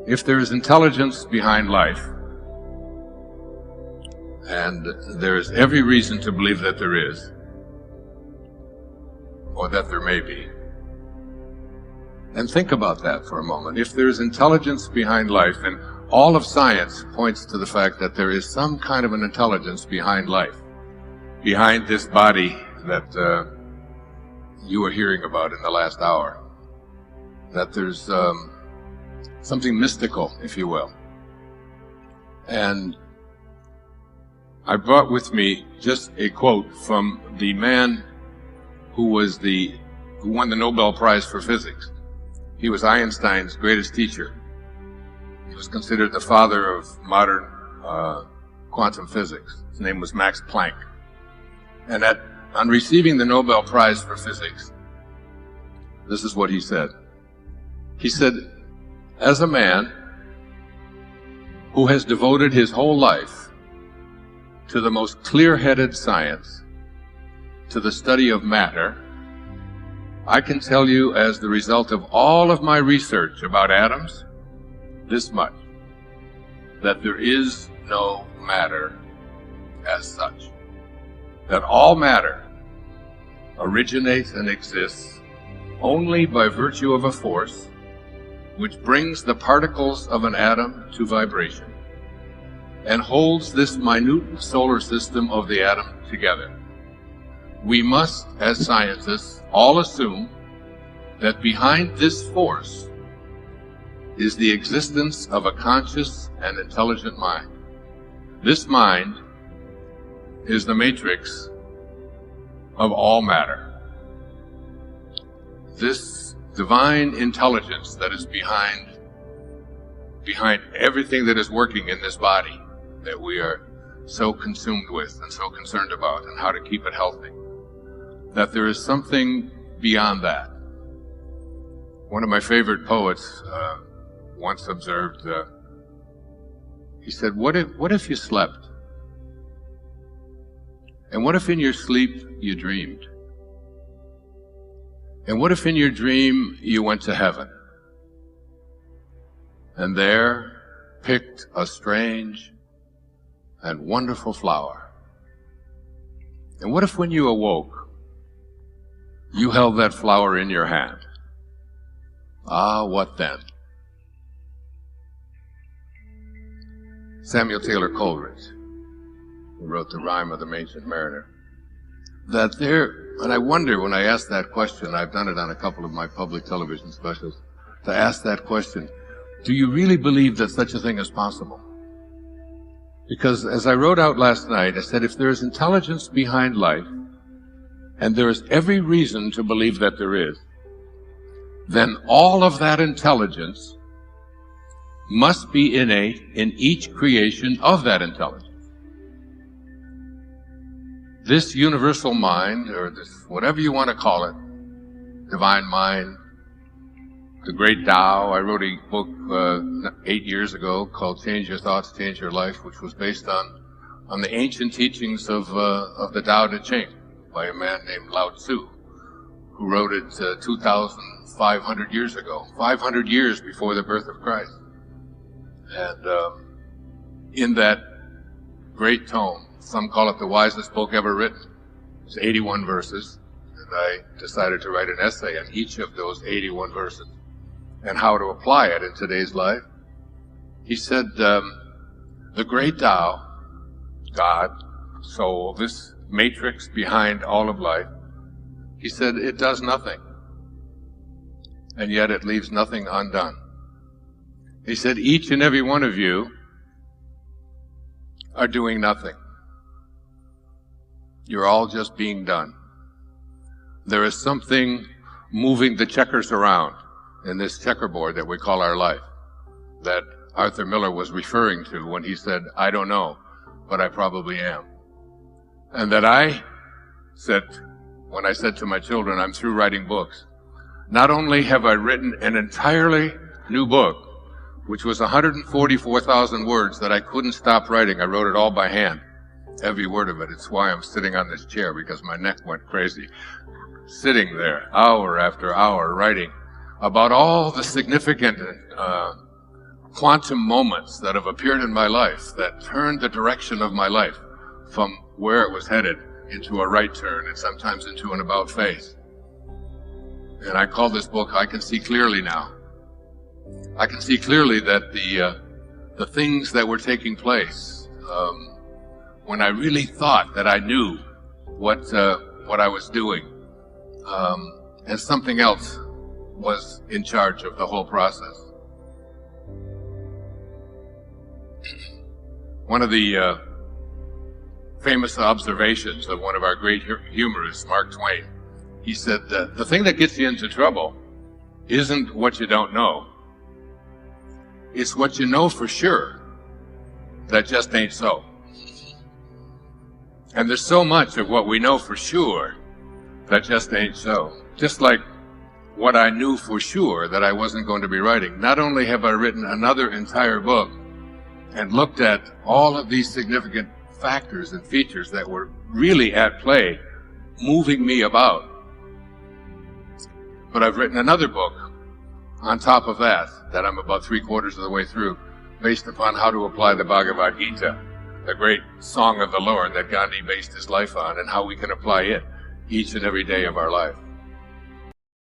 if there is intelligence behind life, and there is every reason to believe that there is, or that there may be, and think about that for a moment. If there is intelligence behind life, and all of science points to the fact that there is some kind of an intelligence behind life, behind this body that you were hearing about in the last hour, that there's something mystical, if you will. And I brought with me just a quote from the man who won the Nobel Prize for Physics. He was Einstein's greatest teacher. He was considered the father of modern quantum physics. His name was Max Planck. And on receiving the Nobel Prize for Physics, this is what he said. He said, as a man who has devoted his whole life to the most clear-headed science, to the study of matter, I can tell you, as the result of all of my research about atoms, this much, that there is no matter as such. That all matter originates and exists only by virtue of a force which brings the particles of an atom to vibration and holds this minute solar system of the atom together. We must, as scientists, all assume that behind this force is the existence of a conscious and intelligent mind. This mind is the matrix of all matter. This divine intelligence that is behind everything that is working in this body that we are so consumed with and so concerned about, and how to keep it healthy, that there is something beyond that. One of my favorite poets once observed, he said, what if you slept? And what if in your sleep you dreamed? And what if in your dream you went to heaven and there picked a strange and wonderful flower? And what if when you awoke, you held that flower in your hand? Ah, what then? Samuel Taylor Coleridge, who wrote the Rime of the Ancient Mariner, and I wonder when I ask that question, I've done it on a couple of my public television specials, to ask that question, do you really believe that such a thing is possible? Because as I wrote out last night, I said, if there is intelligence behind life, and there is every reason to believe that there is, then all of that intelligence must be innate in each creation of that intelligence. This universal mind, or this, whatever you want to call it, divine mind, the great Tao. I wrote a book 8 years ago called Change Your Thoughts, Change Your Life, which was based on the ancient teachings of the Tao Te Ching by a man named Lao Tzu, who wrote it 2,500 years ago, 500 years before the birth of Christ. And in that great tome, some call it the wisest book ever written. It's 81 verses, and I decided to write an essay on each of those 81 verses and how to apply it in today's life. He said, the great Tao, God, soul, this matrix behind all of life, he said, it does nothing, and yet it leaves nothing undone. He said, each and every one of you are doing nothing. You're all just being done. There is something moving the checkers around in this checkerboard that we call our life, that Arthur Miller was referring to when he said, I don't know, but I probably am. And that I said, when I said to my children, I'm through writing books, not only have I written an entirely new book, which was 144,000 words that I couldn't stop writing. I wrote it all by hand, every word of it. It's why I'm sitting on this chair, because my neck went crazy. Sitting there, hour after hour, writing about all the significant quantum moments that have appeared in my life that turned the direction of my life from where it was headed into a right turn and sometimes into an about face. And I call this book, I Can See Clearly Now. I can see clearly that the things that were taking place, when I really thought that I knew what I was doing, and something else was in charge of the whole process. One of the famous observations of one of our great humorists, Mark Twain, he said that the thing that gets you into trouble isn't what you don't know. It's what you know for sure that just ain't so. And there's so much of what we know for sure that just ain't so. Just like what I knew for sure that I wasn't going to be writing. Not only have I written another entire book and looked at all of these significant factors and features that were really at play, moving me about, but I've written another book on top of that I'm about 3/4 of the way through, based upon how to apply the Bhagavad Gita, the great song of the Lord that Gandhi based his life on, and how we can apply it each and every day of our life.